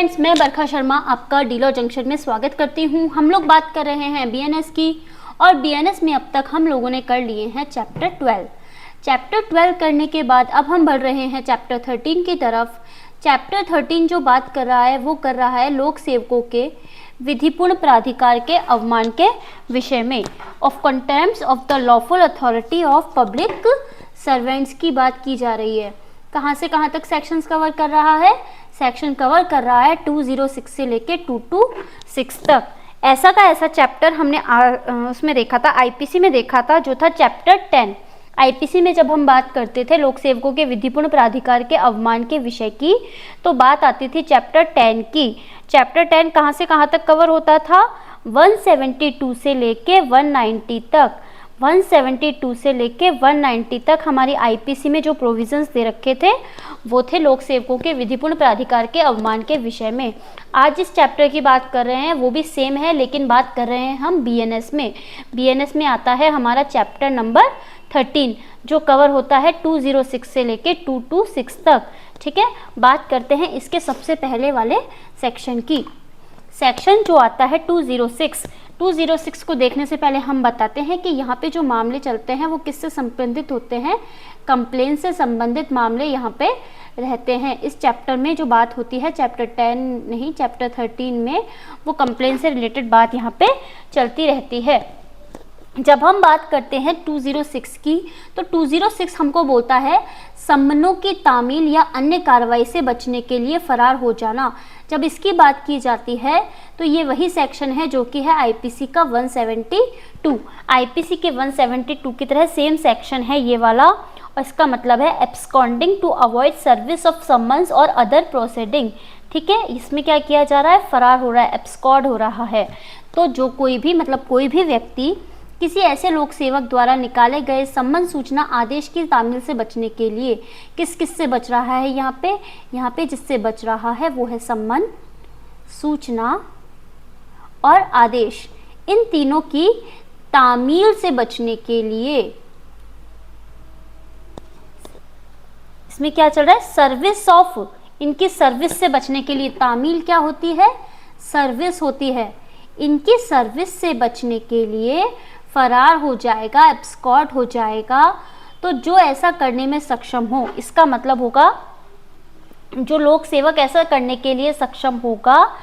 Friends, मैं बरखा शर्मा आपका dealer junction में स्वागत करती हूं। हम लोग बात कर रहे हैं बीएनएस की, और बीएनएस में अब तक हम लोगों ने कर लिए हैं चैप्टर 12। चैप्टर 12 करने के बाद अब हम बढ़ रहे हैं चैप्टर 13 की तरफ। चैप्टर 13 जो बात कर रहा है वो कर रहा है लोक सेवकों के विधिपूर्ण प्राधिकार के अवमान के विषय में, of contempt of the lawful authority of public servants की बात की जा रही है। कहाँ से कहाँ तक सेक्शंस कवर कर रहा है? सेक्शन कवर कर रहा है 206 से लेके 226 तक। ऐसा का ऐसा चैप्टर हमने उसमें देखा था, आईपीसी में देखा था, जो था चैप्टर 10। आईपीसी में जब हम बात करते थे लोक सेवकों के विधिपूर्ण प्राधिकार के अवमान के विषय की, तो बात आती थी चैप्टर 10 की। चैप्टर 10 कहाँ से कहाँ तक कवर होता था? 172 से लेके 190 तक। 172 से लेके 190 तक हमारी आईपीसी में जो प्रोविजंस दे रखे थे वो थे लोक सेवकों के विधिपूर्ण प्राधिकार के अवमान के विषय में। आज जिस चैप्टर की बात कर रहे हैं वो भी सेम है, लेकिन बात कर रहे हैं हम बीएनएस में। बीएनएस में आता है हमारा चैप्टर नंबर 13, जो कवर होता है 206 से लेके 226 तक। ठीक है, बात करते हैं इसके सबसे पहले वाले सेक्शन की। सेक्शन जो आता है 206 को देखने से पहले हम बताते हैं कि यहाँ पे जो मामले चलते हैं वो किससे संबंधित होते हैं? कंप्लेन से संबंधित मामले यहाँ पे रहते हैं। इस चैप्टर में जो बात होती है, चैप्टर 10 नहीं, चैप्टर 13 में वो कंप्लेन से रिलेटेड बात यहाँ पे चलती रहती है। जब हम बात करते हैं 206 की, तो 206 हमको बोलता है सम्मनों की तामील या अन्य कार्रवाई से बचने के लिए फरार हो जाना। जब इसकी बात की जाती है तो ये वही सेक्शन है जो कि है आईपीसी का 172। आईपीसी के 172 की तरह सेम सेक्शन है ये वाला, और इसका मतलब है absconding to avoid service of summons और अदर प्रोसीडिंग। ठीक है, इसमें क्या किया जा रहा है? फरार हो रहा है, एब्सकॉन्ड हो रहा है। तो जो कोई भी कोई भी व्यक्ति किसी ऐसे लोक सेवक द्वारा निकाले गए सम्मन सूचना आदेश की तामील से बचने के लिए किस से बच रहा है? यहाँ पे जिससे बच रहा है वो है सम्मन, सूचना और आदेश। इन तीनों की तामील से बचने के लिए इसमें क्या चल रहा है? सर्विस ऑफ, इनकी सर्विस से बचने के लिए तामील क्या होती है? सर्विस होती है। इनकी सर्विस से बचने के लिए फरार हो जाएगा, एब्सकॉर्ट हो जाएगा। तो जो ऐसा करने में सक्षम हो, इसका मतलब होगा जो लोक सेवक ऐसा करने के लिए सक्षम होगा,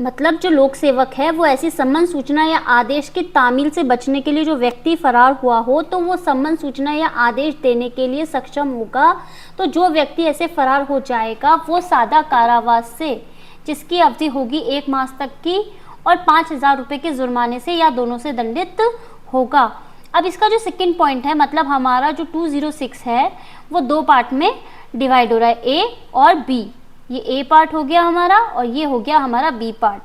मतलब जो लोक सेवक है वो ऐसी सम्मन सूचना या आदेश की तामील से बचने के लिए जो व्यक्ति फरार हुआ हो, तो वो सम्मन सूचना या आदेश देने के लिए सक्षम होगा। तो जो व्यक्ति ऐसे फरार हो जाएगा वो सादा कारावास से, जिसकी अवधि होगी 1 मास तक की, और 5000 रुपये के जुर्माने से या दोनों से दंडित होगा। अब इसका जो सेकंड पॉइंट है, मतलब हमारा जो 206 है वो 2 पार्ट में डिवाइड हो रहा है, ए और बी। ये ए पार्ट हो गया हमारा और ये हो गया हमारा बी पार्ट।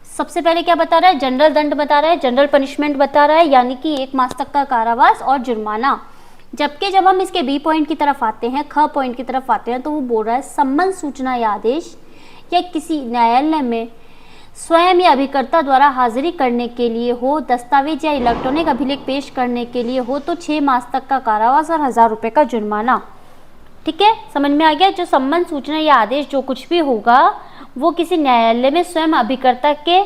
सबसे पहले क्या बता रहा है? जनरल दंड बता रहा है, जनरल पनिशमेंट बता रहा है, यानी कि 1 मास तक का कारावास और जुर्माना। जबकि जब हम इसके बी पॉइंट की तरफ आते हैं, ख पॉइंट की तरफ आते हैं, तो वो बोल रहा है सम्मन सूचना या आदेश या किसी न्यायालय में स्वयं या अभिकर्ता द्वारा हाजिरी करने के लिए हो, दस्तावेज या इलेक्ट्रॉनिक अभिलेख पेश करने के लिए हो, तो 6 मास तक का कारावास और 1000 रुपये का जुर्माना। ठीक है, समझ में आ गया? जो सम्मन सूचना या आदेश जो कुछ भी होगा वो किसी न्यायालय में स्वयं अभिकर्ता के,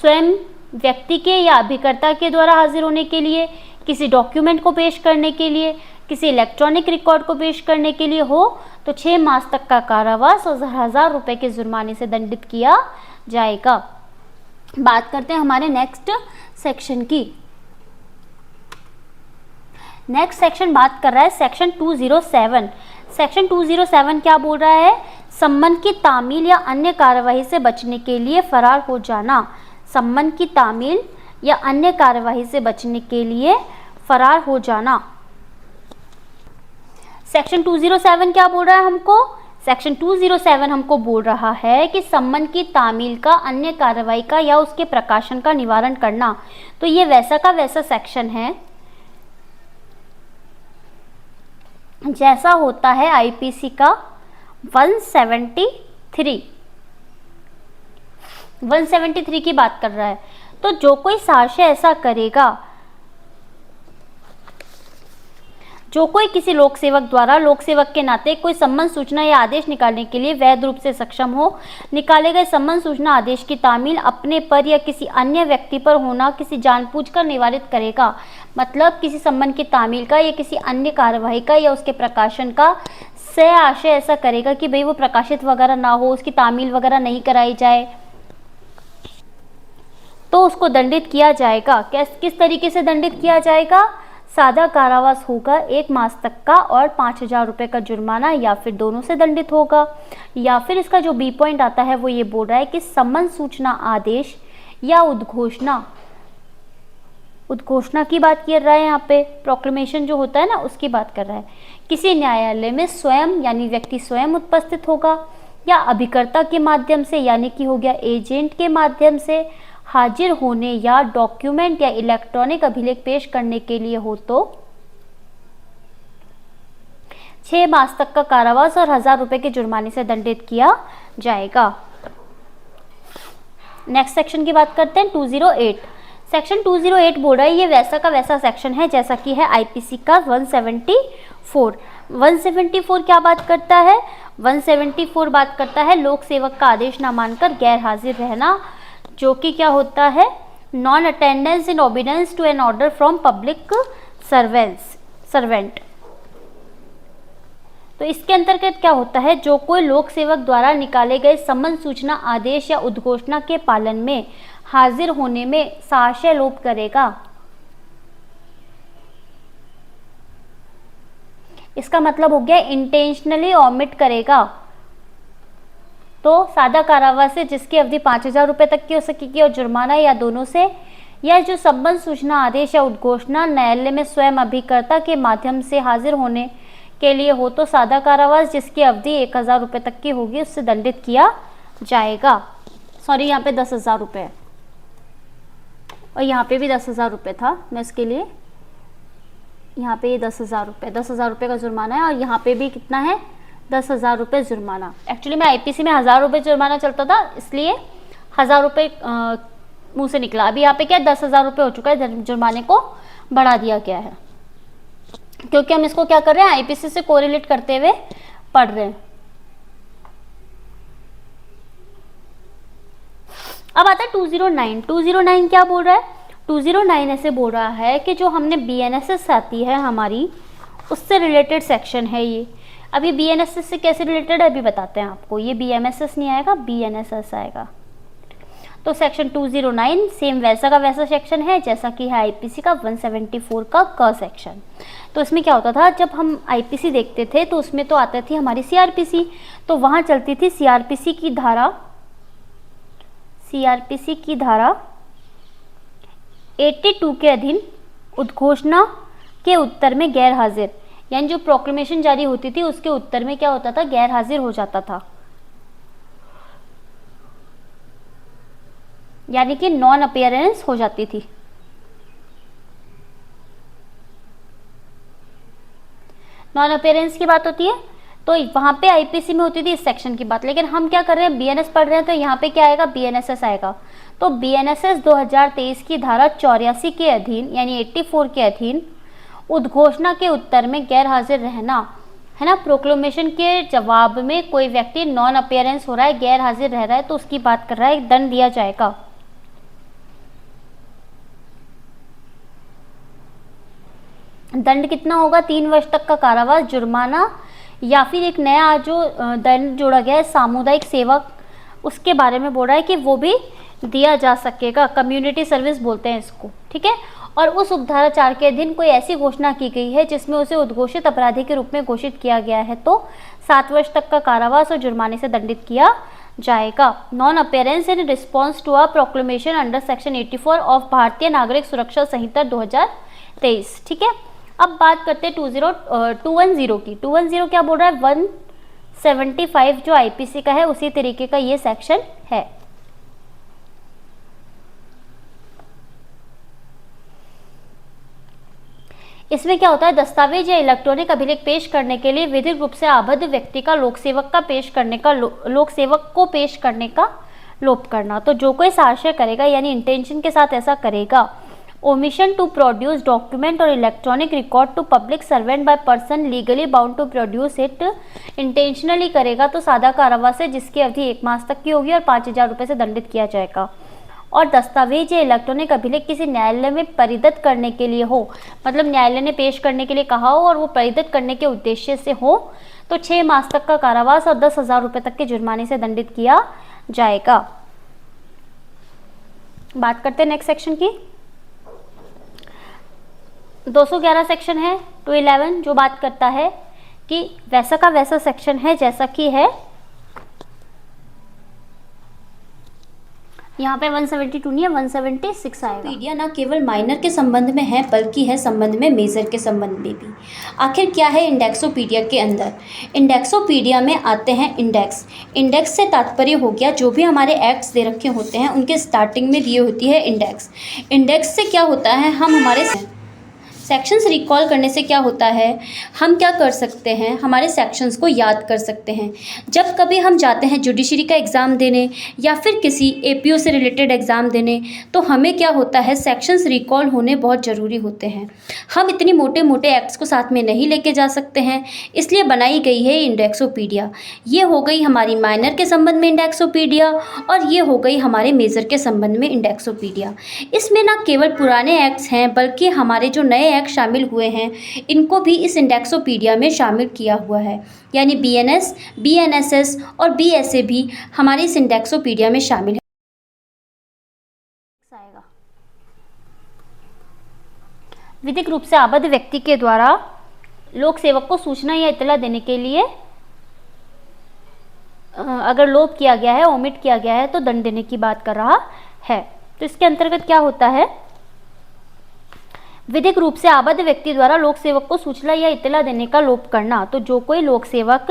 स्वयं व्यक्ति के या अभिकर्ता के द्वारा हाजिर होने के लिए, किसी डॉक्यूमेंट को पेश करने के लिए, किसी इलेक्ट्रॉनिक रिकॉर्ड को पेश करने के लिए हो, तो 6 मास तक का कारावास और 1000 रुपये के जुर्माने से दंडित किया जाएगा। बात करते हैं हमारे नेक्स्ट सेक्शन की। नेक्स्ट सेक्शन बात कर रहा है सेक्शन 207। सेक्शन 207 क्या बोल रहा है? सम्मन की तामील या अन्य कार्यवाही से बचने के लिए फरार हो जाना। सम्मन की तामील या अन्य कार्यवाही से बचने के लिए फरार हो जाना। सेक्शन 207 क्या बोल रहा है हमको? सेक्शन 207 हमको बोल रहा है कि सम्मन की तामील का, अन्य कार्रवाई का या उसके प्रकाशन का निवारण करना। तो ये वैसा का वैसा सेक्शन है जैसा होता है आईपीसी का 173 की बात कर रहा है। तो जो कोई साक्ष्य ऐसा करेगा जो कोई किसी लोक सेवक द्वारा लोक सेवक के नाते कोई सम्मन सूचना या आदेश निकालने के लिए वैध रूप से सक्षम हो, निकाले गए सम्मन सूचना आदेश की तामील अपने पर या किसी अन्य व्यक्ति पर होना किसी जानबूझकर निवारित करेगा। मतलब किसी सम्मन की तामील का या किसी अन्य कार्यवाही का या उसके प्रकाशन का से आशय ऐसा करेगा कि भाई वो प्रकाशित वगैरह ना हो, उसकी तामील वगैरह नहीं कराई जाए, तो उसको दंडित किया जाएगा। किस तरीके से दंडित किया जाएगा? सादा कारावास होगा 1 मास तक का और 5,000 रुपये का जुर्माना, या फिर दोनों से दंडित होगा। या फिर इसका जो बी पॉइंट आता है वो ये बोल रहा है कि सम्मन सूचना आदेश या उद्घोषणा की बात कर रहा है। यहाँ पे प्रोक्लेमेशन जो होता है ना, उसकी बात कर रहा है। किसी न्यायालय में स्वयं यानी व्यक्ति स्वयं उपस्थित होगा, या अभिकर्ता के माध्यम से यानी कि हो गया एजेंट के माध्यम से हाजिर होने, या डॉक्यूमेंट या इलेक्ट्रॉनिक अभिलेख पेश करने के लिए हो तो 6 मास तक का कारावास और 1,000 रुपए के जुर्माने से दंडित किया जाएगा। नेक्स्ट सेक्शन की बात करते हैं 208। सेक्शन 208 बोल रहा है ये वैसा का वैसा सेक्शन है जैसा कि है आईपीसी का 174। 174 क्या बात करता है? 174 बात करता है लोक सेवक का आदेश न मानकर गैर हाजिर रहना, जो कि क्या होता है? Non attendance in obedience to an order from public servant. तो इसके अंतर्गत क्या होता है? जो कोई लोक सेवक द्वारा निकाले गए सम्मन सूचना आदेश या उद्घोषणा के पालन में हाजिर होने में साहस्य लोप करेगा, इसका मतलब हो गया इंटेंशनली ओमिट करेगा, तो सादा कारावास से जिसकी अवधि 5,000 रुपये तक की हो सकेगी और जुर्माना या दोनों से, या जो सम्मन सूचना आदेश या उद्घोषणा न्यायालय में स्वयं अभिकर्ता के माध्यम से हाजिर होने के लिए हो तो सादा कारावास जिसकी अवधि 1,000 रुपये तक की होगी उससे दंडित किया जाएगा। सॉरी, यहाँ पे 10,000 रुपये और यहाँ पे भी 10,000 रुपये था। मैं इसके लिए यहाँ पे ये 10,000 रुपये का जुर्माना है और यहाँ पे भी कितना है? 10,000 रुपये जुर्माना। एक्चुअली मैं आईपीसी में 1,000 रुपये जुर्माना चलता था, इसलिए 1,000 रुपये मुँह से निकला। अभी यहाँ पे क्या 10,000 रुपये हो चुका है, जुर्माने को बढ़ा दिया गया है क्योंकि हम इसको क्या कर रहे हैं? आईपीसी से कोरिलेट करते हुए पढ़ रहे हैं। अब आता है 209। 209 क्या बोल रहा है? 209 ऐसे बोल रहा है कि जो हमने बीएनएसएस आती है हमारी, उससे रिलेटेड सेक्शन है ये। अभी बीएनएसएस से कैसे रिलेटेड है अभी बताते हैं आपको। ये बीएमएसएस नहीं आएगा, बीएनएसएस आएगा। तो सेक्शन 209 सेम वैसा का वैसा सेक्शन है जैसा कि है आईपीसी का 174 का क सेक्शन। तो इसमें क्या होता था, जब हम आईपीसी देखते थे तो उसमें तो आती थी हमारी सीआरपीसी, तो वहाँ चलती थी सीआरपीसी की धारा 82 के अधीन उद्घोषणा के उत्तर में गैर हाजिर, यानी जो प्रोक्लेमेशन जारी होती थी उसके उत्तर में क्या होता था? गैर हाजिर हो जाता था, यानी कि नॉन अपीयरेंस हो जाती थी। नॉन अपीयरेंस की बात होती है तो वहां पे आईपीसी में होती थी इस सेक्शन की बात, लेकिन हम क्या कर रहे हैं? बीएनएस पढ़ रहे हैं, तो यहाँ पे क्या आएगा? बीएनएसएस आएगा। तो बीएनएसएस 2023 की धारा 84 के अधीन यानी 84 के अधीन उद्घोषणा के उत्तर में गैर हाजिर रहना है ना, प्रोक्लेमेशन के जवाब में कोई व्यक्ति नॉन अपीयरेंस हो रहा है, गैर हाजिर रह रहा है, तो उसकी बात कर रहा है, दंड दिया जाएगा। दंड कितना होगा? 3 वर्ष तक का कारावास, जुर्माना, या फिर एक नया जो दंड जोड़ा गया है सामुदायिक सेवक, उसके बारे में बोल रहा है कि वो भी दिया जा सकेगा। कम्युनिटी सर्विस बोलते हैं इसको, ठीक है। और उस उपधारा 4 के अधीन कोई ऐसी घोषणा की गई है जिसमें उसे उद्घोषित अपराधी के रूप में घोषित किया गया है तो 7 वर्ष तक का कारावास और जुर्माने से दंडित किया जाएगा। Non appearance in response to a proclamation under section 84 of Bharatiya Nagarik सुरक्षा संहिता 2023, ठीक है। अब बात करते हैं 210 की। 210 क्या बोल रहा है? 175 जो आईपीसी का है उसी तरीके का ये सेक्शन है। इसमें क्या होता है? दस्तावेज या इलेक्ट्रॉनिक अभिलेख पेश करने के लिए विधिक रूप से आबद्ध व्यक्ति का लोक सेवक को पेश करने का लोप करना। तो जो कोई साक्ष्य करेगा यानी इंटेंशन के साथ ऐसा करेगा, ओमिशन टू प्रोड्यूस डॉक्यूमेंट और electronic record to public servant by person legally bound to produce it intentionally करेगा तो सादा कारावास है जिसकी अवधि 1 मास तक की होगी और 5,000 रुपये से दंडित किया जाएगा। और दस्तावेज या इलेक्ट्रॉनिक अभिलेख किसी न्यायालय में परिदत करने के लिए हो, मतलब न्यायालय ने पेश करने के लिए कहा हो और वो परिदत करने के उद्देश्य से हो तो 6 मास तक का कारावास और 10,000 रुपये तक के जुर्माने से दंडित किया जाएगा। बात करते हैं नेक्स्ट सेक्शन की। 211 सेक्शन है 211 जो बात करता है कि वैसा का वैसा सेक्शन है जैसा कि है यहाँ पे 172 नहीं है 176 आएगा। पीडिया न केवल माइनर के संबंध में है बल्कि है संबंध में मेजर के संबंध में भी। आखिर क्या है इंडेक्सोपीडिया के अंदर? इंडेक्सोपीडिया में आते हैं इंडेक्स। इंडेक्स से तात्पर्य हो गया जो भी हमारे एक्ट्स दे रखे होते हैं उनके स्टार्टिंग में दिए होती है इंडेक्स। इंडेक्स से क्या होता है, हम हमारे सेक्शंस रिकॉल करने से क्या होता है, हम क्या कर सकते हैं, हमारे सेक्शंस को याद कर सकते हैं। जब कभी हम जाते हैं जुडिशरी का एग्ज़ाम देने या फिर किसी एपीओ से रिलेटेड एग्ज़ाम देने तो हमें क्या होता है, सेक्शंस रिकॉल होने बहुत ज़रूरी होते हैं। हम इतनी मोटे मोटे एक्ट्स को साथ में नहीं लेके जा सकते हैं, इसलिए बनाई गई है इंडेक्सोपीडिया। ये हो गई हमारी माइनर के संबंध में इंडेक्सोपीडिया और ये हो गई हमारे मेजर के संबंध में इंडेक्सोपीडिया। इसमें ना केवल पुराने एक्ट्स हैं बल्कि हमारे जो नए एक्ट शामिल हुए हैं इनको भी इस इंडेक्सोपीडिया में शामिल किया हुआ है, यानी बीएनएस, बीएनएसएस और बीएसए भी हमारे इस इंडेक्सोपीडिया में शामिल है। विधिक रूप से आबद्ध व्यक्ति के द्वारा लोक सेवक को सूचना या इत्तला देने के लिए अगर लोप किया गया है, ओमिट किया गया है तो दंड देने की बात कर रहा है। तो इसके अंतर्गत क्या होता है, विधिक रूप से आबद्ध व्यक्ति द्वारा लोक सेवक को सूचना या इत्तला देने का लोप करना। तो जो कोई लोक सेवक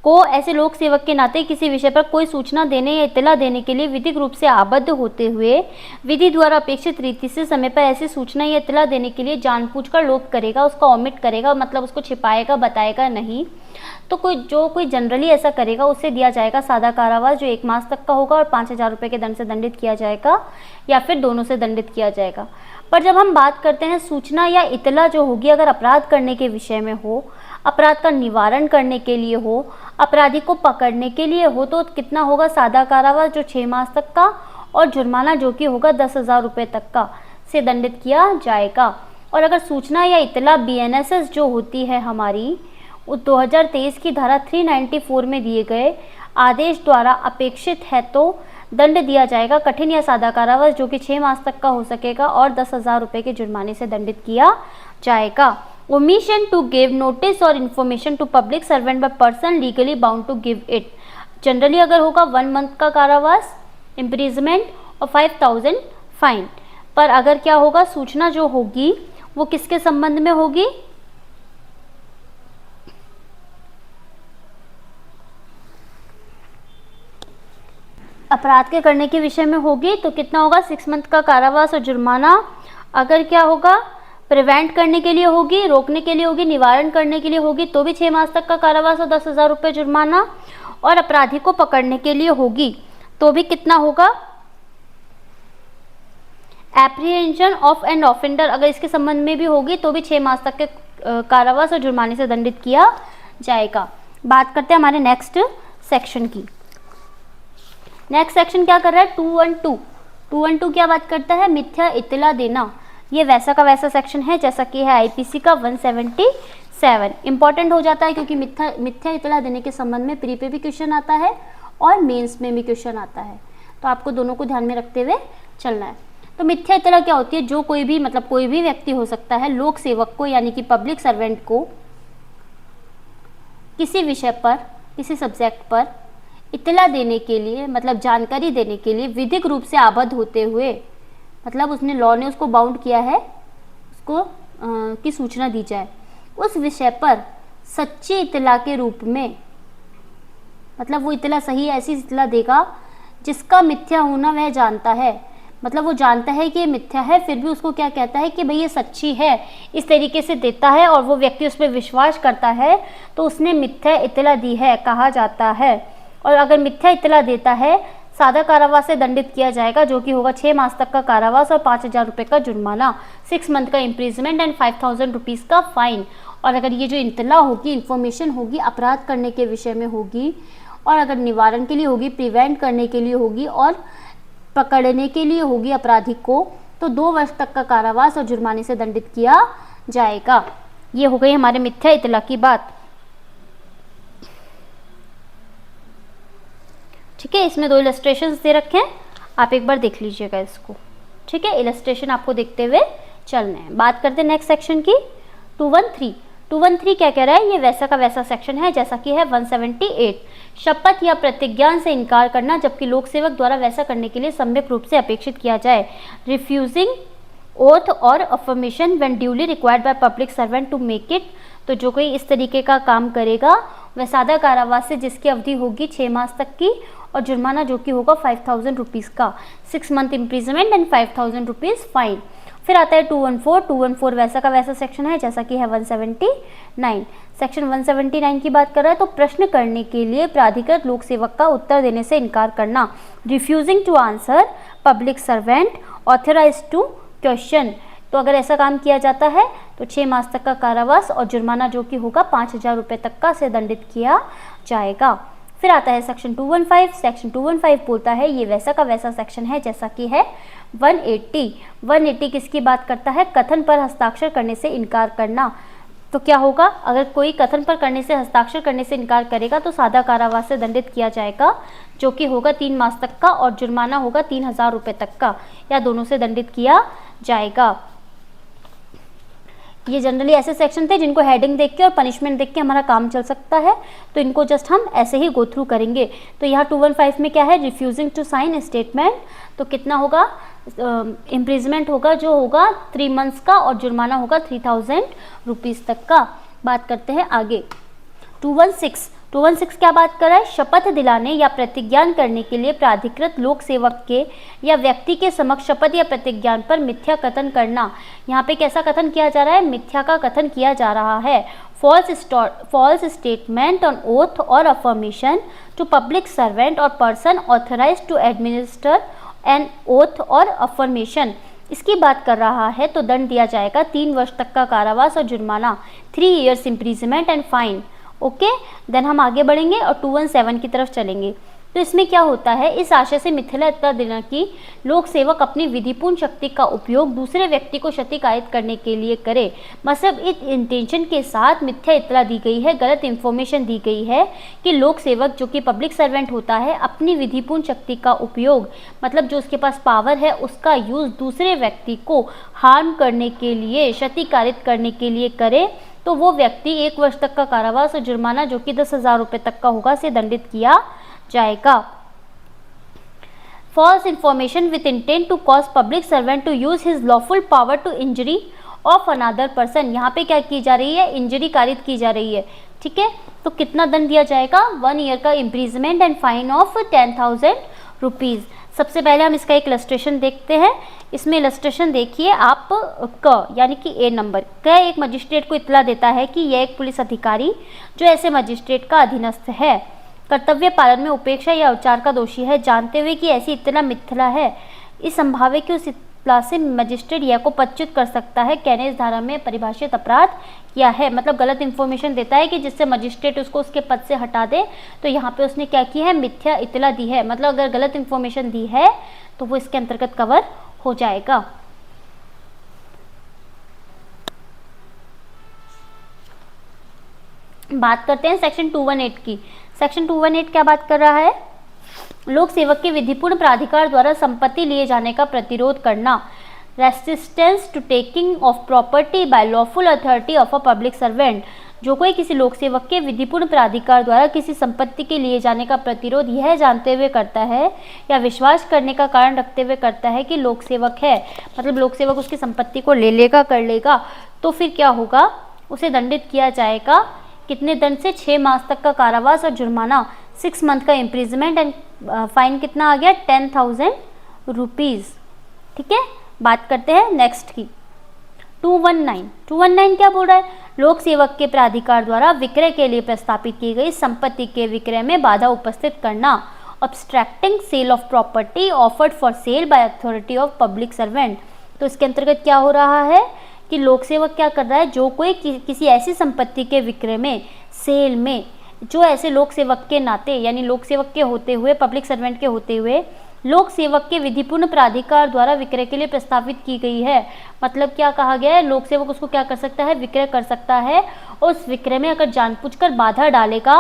को ऐसे लोक सेवक के नाते किसी विषय पर कोई सूचना देने या इत्तला देने के लिए विधिक रूप से आबद्ध होते हुए विधि द्वारा अपेक्षित रीति से समय पर ऐसी सूचना या इत्तला देने के लिए जानबूझकर लोप करेगा, उसका ओमिट करेगा, मतलब उसको छिपाएगा, बताएगा नहीं, तो कोई जनरली ऐसा करेगा उससे दिया जाएगा सादा कारावास जो 1 मास तक का होगा और 5,000 रुपये के दंड से दंडित किया जाएगा या फिर दोनों से दंडित किया जाएगा। पर जब हम बात करते हैं सूचना या इत्तला जो होगी अगर अपराध करने के विषय में हो, अपराध का निवारण करने के लिए हो, अपराधी को पकड़ने के लिए हो तो कितना होगा, सादा कारावास जो 6 मास तक का और जुर्माना जो कि होगा 10,000 रुपये तक का से दंडित किया जाएगा। और अगर सूचना या इत्तला बीएनएसएस जो होती है हमारी 2023 की धारा 394 में दिए गए आदेश द्वारा अपेक्षित है तो दंड दिया जाएगा कठिन या सादा कारावास जो कि 6 मास तक का हो सकेगा और 10,000 रुपये के जुर्माने से दंडित किया जाएगा। ओमिशन टू गिव नोटिस और information to public servant by person legally bound to give it, generally अगर होगा 1 मंथ का कारावास, इम्प्रिजमेंट और 5,000 फाइन। पर अगर क्या होगा, सूचना जो होगी वो किसके संबंध में होगी, अपराध के करने के विषय में होगी तो कितना होगा, 6 मंथ का कारावास और जुर्माना। अगर क्या होगा, प्रिवेंट करने के लिए होगी, रोकने के लिए होगी, निवारण करने के लिए होगी तो भी 6 मास तक का कारावास और 10,000 रुपये जुर्माना। और अपराधी को पकड़ने के लिए होगी तो भी कितना होगा, एप्रीहेंशन ऑफ एन ऑफेंडर अगर इसके संबंध में भी होगी तो भी 6 मास तक के कारावास और जुर्माने से दंडित किया जाएगा। बात करते हैं हमारे नेक्स्ट सेक्शन की। नेक्स्ट सेक्शन क्या कर रहा है, 212 क्या बात करता है, मिथ्या इत्तला देना। ये वैसा का वैसा सेक्शन है जैसा कि है आईपीसी का 177। इंपॉर्टेंट हो जाता है क्योंकि मिथ्या इत्तला देने के संबंध में प्री पे भी क्वेश्चन आता है और मेंस में भी क्वेश्चन आता है, तो आपको दोनों को ध्यान में रखते हुए चलना है। तो मिथ्या इत्तला क्या होती है, जो कोई भी मतलब कोई भी व्यक्ति हो सकता है लोक सेवक को यानी कि पब्लिक सर्वेंट को किसी विषय पर, किसी सब्जेक्ट पर इत्तला देने के लिए मतलब जानकारी देने के लिए विधिक रूप से आबद्ध होते हुए, मतलब उसने लॉ ने उसको बाउंड किया है उसको की सूचना दी जाए उस विषय पर सच्ची इत्तला के रूप में, मतलब वो इत्तला सही ऐसी इत्तला देगा जिसका मिथ्या होना वह जानता है, मतलब वो जानता है कि ये मिथ्या है फिर भी उसको क्या कहता है कि भाई ये सच्ची है, इस तरीके से देता है और वो व्यक्ति उस पर विश्वास करता है तो उसने मिथ्या इत्तला दी है कहा जाता है। और अगर मिथ्या इत्तला देता है सादा कारावास से दंडित किया जाएगा, जो कि होगा 6 मास तक का कारावास और 5,000 रुपये का जुर्माना, 6 मंथ का इम्प्रिजमेंट एंड 5,000 रुपीज़ का फाइन। और अगर ये जो इत्तला होगी, इन्फॉर्मेशन होगी, अपराध करने के विषय में होगी, और अगर निवारण के लिए होगी, प्रिवेंट करने के लिए होगी, और पकड़ने के लिए होगी अपराधी को, तो 2 वर्ष तक का कारावास और जुर्माने से दंडित किया जाएगा। ये हो गई हमारे मिथ्या इत्तला की बात। ठीक है, इसमें 2 इलस्ट्रेशंस दे रखे हैं, आप एक बार देख लीजिएगा इसको। ठीक है, इलस्ट्रेशन आपको देखते हुए चलना है। बात करते हैं नेक्स्ट सेक्शन की, 213। 213 क्या कह रहा है? ये वैसा का वैसा सेक्शन है जैसा कि है 178। शपथ या प्रतिज्ञान से इनकार करना जबकि लोक सेवक द्वारा वैसा करने के लिए सम्यक रूप से अपेक्षित किया जाए। रिफ्यूजिंग ओथ और affirmation when duly required by public servant to make it. तो जो कोई इस तरीके का काम करेगा वह सादा कारावास से जिसकी अवधि होगी 6 मास तक की, और जुर्माना जो कि होगा 5,000 रुपीज़ का, 6 month imprisonment and 5,000 rupees fine. फिर आता है 214। 214 वैसा का वैसा सेक्शन है जैसा कि है 179। सेक्शन 179 की बात कर रहा है, तो प्रश्न करने के लिए प्राधिकृत लोक सेवक का उत्तर देने से इनकार करना। Refusing to answer public servant authorise to question. तो अगर ऐसा काम किया जाता है तो 6 मास तक का कारावास और जुर्माना जो कि होगा 5,000 रुपये तक का से दंडित किया जाएगा। फिर आता है सेक्शन 215। सेक्शन 215 बोलता है ये वैसा का वैसा सेक्शन है जैसा कि है 180। 180 किसकी बात करता है? कथन पर हस्ताक्षर करने से इनकार करना। तो क्या होगा? अगर कोई कथन पर करने से हस्ताक्षर करने से इनकार करेगा तो सादा कारावास से दंडित किया जाएगा, जो कि होगा 3 मास तक का, और जुर्माना होगा 3,000 रुपये तक का, या दोनों से दंडित किया जाएगा। ये जनरली ऐसे सेक्शन थे जिनको हेडिंग देख के और पनिशमेंट देख के हमारा काम चल सकता है, तो इनको जस्ट हम ऐसे ही गो थ्रू करेंगे। तो यहाँ 215 में क्या है? रिफ्यूजिंग टू साइन स्टेटमेंट, तो कितना होगा? इम्प्रिजमेंट होगा जो होगा 3 मंथ्स का, और जुर्माना होगा 3,000 रुपीज़ तक का। बात करते हैं आगे 216 क्या बात कर रहा है? शपथ दिलाने या प्रतिज्ञान करने के लिए प्राधिकृत लोक सेवक के या व्यक्ति के समक्ष शपथ या प्रतिज्ञान पर मिथ्या कथन करना। यहाँ पे कैसा कथन किया जा रहा है? मिथ्या का कथन किया जा रहा है। फॉल्स स्टेटमेंट ऑन ओथ और अफर्मेशन टू पब्लिक सर्वेंट और person authorised to administer an oath और अफर्मेशन, इसकी बात कर रहा है, तो दंड दिया जाएगा 3 वर्ष तक का कारावास और जुर्माना, 3 years imprisonment and fine. Okay, then हम आगे बढ़ेंगे और 217 की तरफ चलेंगे। तो इसमें क्या होता है? इस आशय से मिथ्या इत्तला देना कि लोक सेवक अपनी विधिपूर्ण शक्ति का उपयोग दूसरे व्यक्ति को क्षति कायित करने के लिए करे, मतलब इस इंटेंशन के साथ मिथ्या इत्तला दी गई है, गलत इन्फॉर्मेशन दी गई है कि लोक सेवक जो कि पब्लिक सर्वेंट होता है अपनी विधिपूर्ण शक्ति का उपयोग, मतलब जो उसके पास पावर है उसका यूज़ दूसरे व्यक्ति को हार्म करने के लिए, क्षति कायित करने के लिए करे, तो वो व्यक्ति 1 वर्ष तक का कारावास और जुर्माना जो कि 10,000 रुपये तक का होगा से दंडित किया जाएगा। False information with intent to cause public servant to use his lawful power to injury of another person. यहाँ पे क्या की जा रही है? इंजरी कारित की जा रही है। ठीक है, तो कितना दंड दिया जाएगा? 1 year का imprisonment and fine of 10,000 rupees. सबसे पहले हम इसका एक इलस्ट्रेशन देखते हैं। इसमें इलस्ट्रेशन देखिए आप, क यानी कि ए नंबर क एक मजिस्ट्रेट को इत्तला देता है कि यह एक पुलिस अधिकारी जो ऐसे मजिस्ट्रेट का अधीनस्थ है कर्तव्य पालन में उपेक्षा या अवचार का दोषी है, जानते हुए कि ऐसी इत्तला मिथ्या है, इस संभाव्य कि उस इत्तला से मजिस्ट्रेट यह को पच्युत कर सकता है, कहने इस धारा में परिभाषित अपराध किया है। मतलब गलत इन्फॉर्मेशन देता है कि जिससे मजिस्ट्रेट उसको उसके पद से हटा दे, तो यहाँ पे उसने क्या की है? मिथ्या इत्तला दी है। मतलब अगर गलत इन्फॉर्मेशन दी है तो वो इसके अंतर्गत कवर हो जाएगा। बात करते हैं सेक्शन 218 की। सेक्शन 218 क्या बात कर रहा है? लोक सेवक के विधिपूर्ण प्राधिकार द्वारा संपत्ति लिए जाने का प्रतिरोध करना। Resistance to taking of property by lawful authority of a public servant. जो कोई किसी लोक सेवक के विधिपूर्ण प्राधिकार द्वारा किसी संपत्ति के लिए जाने का प्रतिरोध यह जानते हुए करता है या विश्वास करने का कारण रखते हुए करता है कि लोक सेवक है, मतलब लोक सेवक उसकी संपत्ति को ले लेगा, कर लेगा, तो फिर क्या होगा? उसे दंडित किया जाएगा। कितने दंड से? 6 मास तक का कारावास और जुर्माना, 6 मंथ का इम्प्रिजमेंट एंड फाइन कितना आ गया? 10,000 रुपीज़। ठीक है, बात करते हैं नेक्स्ट की 219 क्या बोल रहा है? लोक सेवक के प्राधिकार द्वारा विक्रय के लिए प्रस्तापित की गई संपत्ति के विक्रय में बाधा उपस्थित करना obstructing sale of property offered for sale by authority of public servant. तो इसके अंतर्गत क्या हो रहा है कि लोक सेवक क्या कर रहा है, जो कोई किसी ऐसी संपत्ति के विक्रय में, सेल में, जो ऐसे लोक सेवक के नाते यानी लोक सेवक के होते हुए, पब्लिक सर्वेंट के होते हुए लोक सेवक के विधिपूर्ण प्राधिकार द्वारा विक्रय के लिए प्रस्तावित की गई है। मतलब क्या कहा गया है, लोक सेवक उसको क्या कर सकता है, विक्रय कर सकता है। उस विक्रय में अगर जानबूझकर बाधा डालेगा,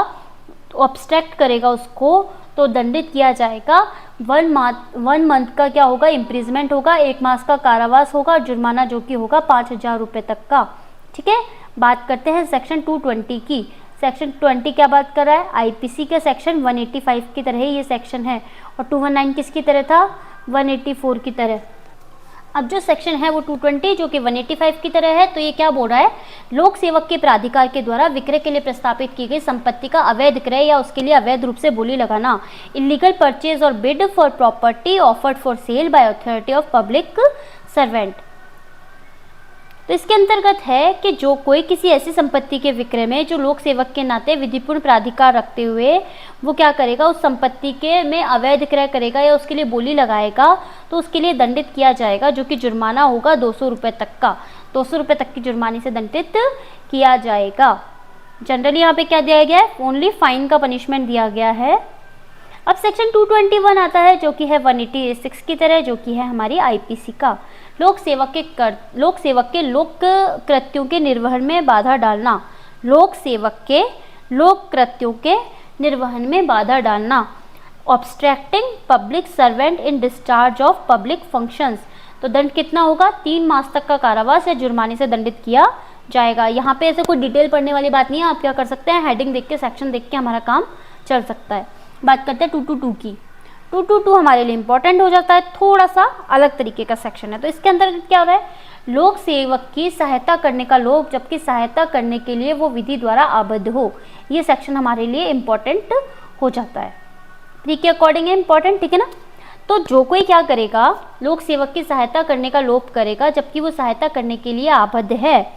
ऑब्स्ट्रैक्ट करेगा उसको, तो दंडित किया जाएगा। 1 मंथ का क्या होगा, इम्प्रिजमेंट होगा, 1 मास का कारावास होगा, जुर्माना जो कि होगा 5,000 रुपये तक का। ठीक है, बात करते हैं सेक्शन 220 की। सेक्शन 20 क्या बात कर रहा है, आईपीसी के सेक्शन 185 की तरह ये सेक्शन है, और 219 किसकी तरह था, 184 की तरह। अब जो सेक्शन है वो 220 जो कि 185 की तरह है, तो ये क्या बोल रहा है, लोक सेवक के प्राधिकार के द्वारा विक्रय के लिए प्रस्तापित की गई संपत्ति का अवैध क्रय या उसके लिए अवैध रूप से बोली लगाना, इलीगल परचेज और bid for property offered for sale by authority of public servant. तो इसके अंतर्गत है कि जो कोई किसी ऐसी संपत्ति के विक्रय में जो लोक सेवक के नाते विधिपूर्ण प्राधिकार रखते हुए वो क्या करेगा, उस संपत्ति के में अवैध क्रय करेगा या उसके लिए बोली लगाएगा, तो उसके लिए दंडित किया जाएगा, जो कि जुर्माना होगा 200 रुपये तक का। 200 रुपये तक की जुर्माने से दंडित किया जाएगा। जनरली यहाँ पे क्या दिया गया है, ओनली फाइन का पनिशमेंट दिया गया है। अब सेक्शन 221 आता है जो कि है 186 की तरह, जो कि है हमारी आईपीसी का। लोक सेवक के लोक कृत्यों के निर्वहन में बाधा डालना, लोक सेवक के लोक कृत्यों के निर्वहन में बाधा डालना, obstructing public servant in discharge of public functions. तो दंड कितना होगा, 3 मास तक का कारावास या जुर्माने से दंडित किया जाएगा। यहाँ पे ऐसे कोई डिटेल पढ़ने वाली बात नहीं है, आप क्या कर सकते हैं, हेडिंग देख के, सेक्शन देख के हमारा काम चल सकता है। बात करते हैं 222 की। 222 हमारे लिए इंपॉर्टेंट हो जाता है, थोड़ा सा अलग तरीके का सेक्शन है। तो इसके अंतर्गत क्या हो रहा है, लोक सेवक की सहायता करने का लोक, जबकि सहायता करने के लिए वो विधि द्वारा आबद्ध हो। ये सेक्शन हमारे लिए इंपॉर्टेंट हो जाता है, ठीक है, अकॉर्डिंग इंपॉर्टेंट, ठीक है ना। तो जो कोई क्या करेगा, लोक सेवक की सहायता करने का लोप करेगा जबकि वो सहायता करने के लिए आबद्ध है,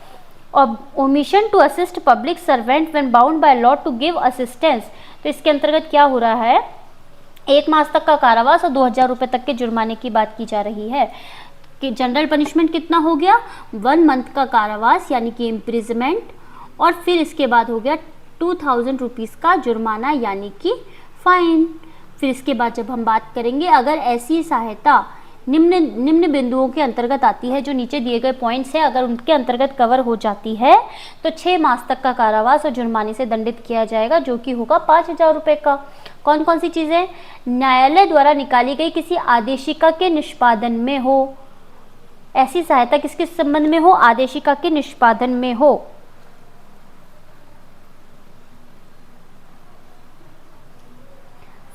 और omission to assist public servant when bound by law to give assistance. तो इसके अंतर्गत क्या हो रहा है, 1 मास तक का कारावास और 2,000 रुपये तक के जुर्माने की बात की जा रही है। कि जनरल पनिशमेंट कितना हो गया, 1 मंथ का कारावास यानी कि इम्प्रिजमेंट, और फिर इसके बाद हो गया 2,000 रुपीज़ का जुर्माना यानी कि फाइन। फिर इसके बाद जब हम बात करेंगे, अगर ऐसी सहायता निम्न बिंदुओं के अंतर्गत आती है, जो नीचे दिए गए पॉइंट्स है, अगर उनके अंतर्गत कवर हो जाती है तो 6 मास तक का कारावास और जुर्माने से दंडित किया जाएगा, जो कि होगा 5,000 रुपये का। कौन कौन सी चीज़ें, न्यायालय द्वारा निकाली गई किसी आदेशिका के निष्पादन में हो, ऐसी सहायता किसके संबंध में हो, आदेशिका के निष्पादन में हो।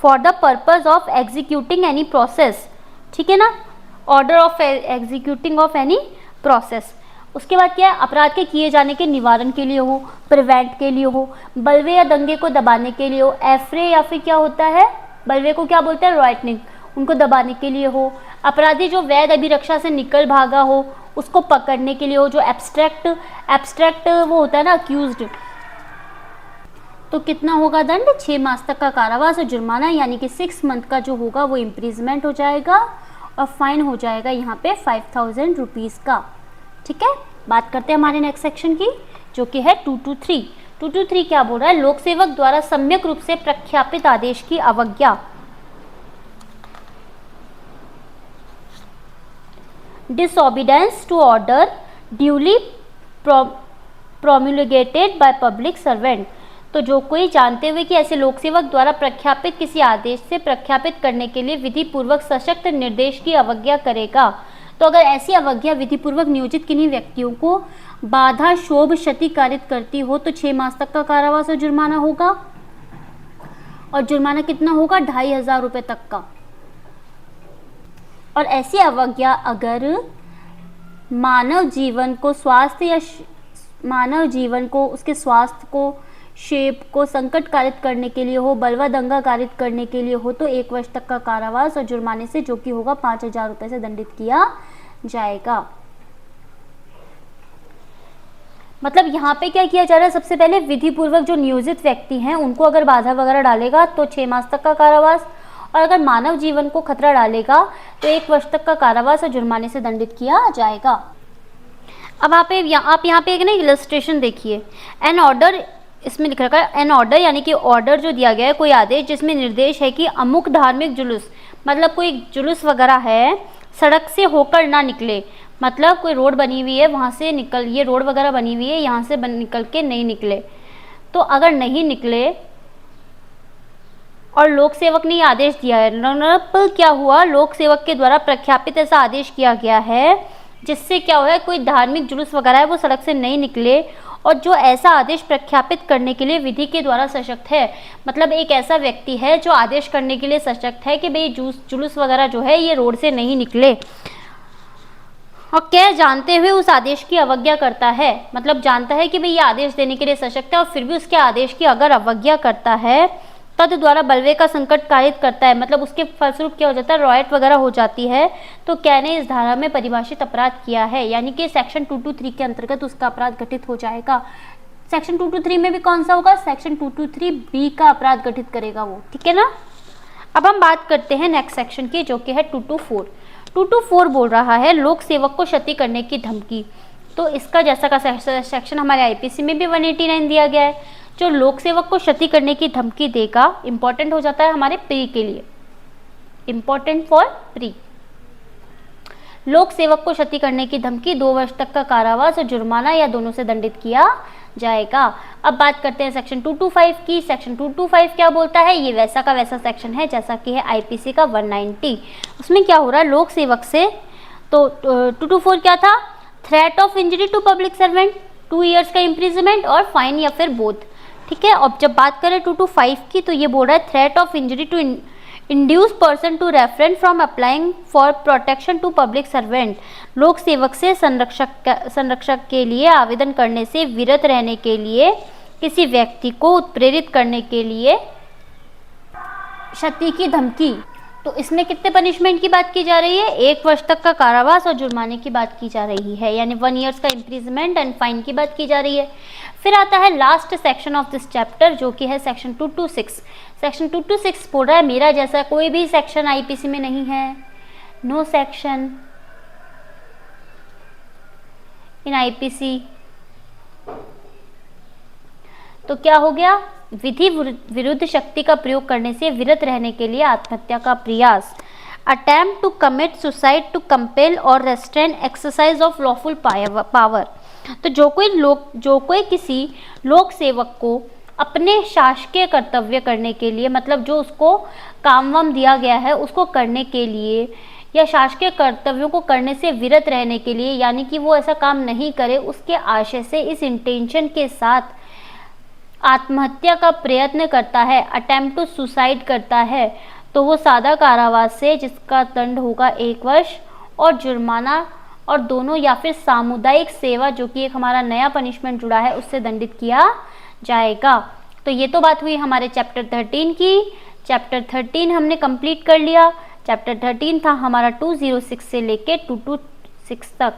For the purpose of executing any process, ठीक है ना, order of executing of any process. उसके बाद क्या है, अपराध के किए जाने के निवारण के लिए हो, प्रिवेंट के लिए हो, बलवे या दंगे को दबाने के लिए हो, एफ्रे या फिर क्या होता है, बलवे को क्या बोलते हैं, रॉयटनिंग, उनको दबाने के लिए हो, अपराधी जो वैध अभिरक्षा से निकल भागा हो उसको पकड़ने के लिए हो, जो एब्स्ट्रैक्ट वो होता है ना, अक्यूज्ड। तो कितना होगा दंड, 6 मास तक का कारावास और जुर्माना यानी कि 6 मंथ का जो होगा वो इम्प्रिजमेंट हो जाएगा, और फाइन हो जाएगा यहाँ पे 5,000 रुपीज़ का। ठीक है, बात करते हैं हमारे नेक्स्ट सेक्शन की, जो कि है 223। 223 क्या बोल रहा है, लोक सेवक द्वारा सम्यक रूप से प्रख्यापित आदेश की अवज्ञा, disobedience to order duly promulgated by public servant. तो जो कोई जानते हुए कि ऐसे लोक सेवक द्वारा प्रख्यापित किसी आदेश से प्रख्यापित करने के लिए विधि पूर्वक सशक्त निर्देश की अवज्ञा करेगा, तो अगर ऐसी अवज्ञा विधि पूर्वक नियोजित किन्हीं व्यक्तियों को बाधा शोभ क्षति कारित करती हो तो 6 मास तक का कारावास और जुर्माना होगा, और जुर्माना कितना होगा, 2,500 रुपये तक का। और ऐसी अवज्ञा अगर मानव जीवन को उसके स्वास्थ्य को, शेप को संकट कारित करने के लिए हो, बलवा दंगा कारित करने के लिए हो, तो 1 वर्ष तक का कारावास और जुर्माने से, जो कि होगा 5,000 रुपये से दंडित किया जाएगा। मतलब यहाँ पे क्या किया जा रहा है, सबसे पहले विधि पूर्वक जो नियोजित व्यक्ति हैं उनको अगर बाधा वगैरह डालेगा तो 6 मास तक का कारावास, और अगर मानव जीवन को खतरा डालेगा तो 1 वर्ष तक का कारावास और जुर्माने से दंडित किया जाएगा। अब आप यहाँ पे एक ना इलस्ट्रेशन देखिए। एन ऑर्डर, इसमें लिख रखा है एन ऑर्डर, यानी कि ऑर्डर जो दिया गया है, कोई आदेश जिसमें निर्देश है कि अमुक धार्मिक जुलूस, मतलब कोई जुलूस वगैरह है, सड़क से होकर ना निकले। मतलब कोई रोड बनी हुई है वहाँ से निकल, ये रोड वगैरह बनी हुई है, यहाँ से निकल के नहीं निकले। तो अगर नहीं निकले और लोक सेवक ने आदेश दिया है, क्या हुआ, लोक सेवक के द्वारा प्रख्यापित ऐसा आदेश किया गया है जिससे क्या हुआ है, कोई धार्मिक जुलूस वगैरह है वो सड़क से नहीं निकले, और जो ऐसा आदेश प्रख्यापित करने के लिए विधि के द्वारा सशक्त है, मतलब एक ऐसा व्यक्ति है जो आदेश करने के लिए सशक्त है कि भाई जुलूस वगैरह जो है ये रोड से नहीं निकले, और क्या जानते हुए उस आदेश की अवज्ञा करता है, मतलब जानता है कि भाई ये आदेश देने के लिए सशक्त है और फिर भी उसके आदेश की अगर अवज्ञा करता है, तद द्वारा बलवे का संकट कारित करता है, मतलब उसके फलस्वरूप क्या हो जाता है, रॉयट वगैरह हो जाती है, तो क्या ने इस धारा में परिभाषित अपराध किया है, यानी कि सेक्शन 223 के अंतर्गत उसका अपराध घटित हो जाएगा। सेक्शन 223 में भी कौन सा होगा, सेक्शन 223B का अपराध घटित करेगा वो, ठीक है ना। अब हम बात करते हैं नेक्स्ट सेक्शन की, जो कि है 224। 224 बोल रहा है लोक सेवक को क्षति करने की धमकी। तो इसका जैसा का सेक्शन हमारे आईपीसी में भी 189 दिया गया है, जो लोक सेवक को क्षति करने की धमकी देगा, इंपॉर्टेंट हो जाता है हमारे प्री के लिए, इंपॉर्टेंट फॉर प्री। लोक सेवक को क्षति करने की धमकी 2 वर्ष तक का कारावास और जुर्माना या दोनों से दंडित किया जाएगा। अब बात करते हैं सेक्शन 225 की। सेक्शन 225 क्या बोलता है, ये वैसा का वैसा सेक्शन है जैसा कि है आईपीसी का 190। उसमें क्या हो रहा है, लोक सेवक से, तो 224 क्या था, threat of injury to public servant, 2 years का इम्प्रिजमेंट और फाइन या फिर बोथ, ठीक है। अब जब बात करें 225 की, तो ये बोल रहा है threat of injury to induce person to refrain from applying for protection to public servant, लोक सेवक से संरक्षक के लिए आवेदन करने से विरत रहने के लिए किसी व्यक्ति को उत्प्रेरित करने के लिए क्षति की धमकी। तो इसमें कितने पनिशमेंट की बात की जा रही है, 1 वर्ष तक का कारावास और जुर्माने की बात की जा रही है, यानी 1 ईयर्स का इम्प्रिजमेंट एंड फाइन की बात की जा रही है। फिर आता है last section of this chapter, जो कि है सेक्शन 226। सेक्शन 226 बोल रहा है मेरा जैसा कोई भी सेक्शन आईपीसी में नहीं है, नो सेक्शन इन आईपीसी। तो क्या हो गया, विधि विरुद्ध शक्ति का प्रयोग करने से विरत रहने के लिए आत्महत्या का प्रयास, attempt to commit suicide to compel और restrain exercise of lawful power. तो जो कोई किसी लोक सेवक को अपने शासकीय कर्तव्य करने के लिए, मतलब जो उसको काम वाम दिया गया है उसको करने के लिए, या शासकीय कर्तव्यों को करने से विरत रहने के लिए, यानी कि वो ऐसा काम नहीं करे, उसके आशय से, इस इंटेंशन के साथ आत्महत्या का प्रयत्न करता है, अटेम्प्ट टू सुसाइड करता है, तो वो सादा कारावास से, जिसका दंड होगा 1 वर्ष, और जुर्माना, और दोनों, या फिर सामुदायिक सेवा, जो कि एक हमारा नया पनिशमेंट जुड़ा है, उससे दंडित किया जाएगा। तो ये तो बात हुई हमारे चैप्टर 13 की। चैप्टर 13 हमने कंप्लीट कर लिया। चैप्टर 13 था हमारा 206 से लेके 226 तक,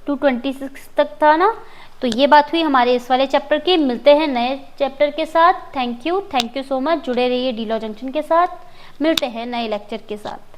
226 तक था ना। तो ये बात हुई हमारे इस वाले चैप्टर की। मिलते हैं नए चैप्टर के साथ। Thank you so much. जुड़े रहिए डी लॉ जंक्शन के साथ। मिलते हैं नए लेक्चर के साथ।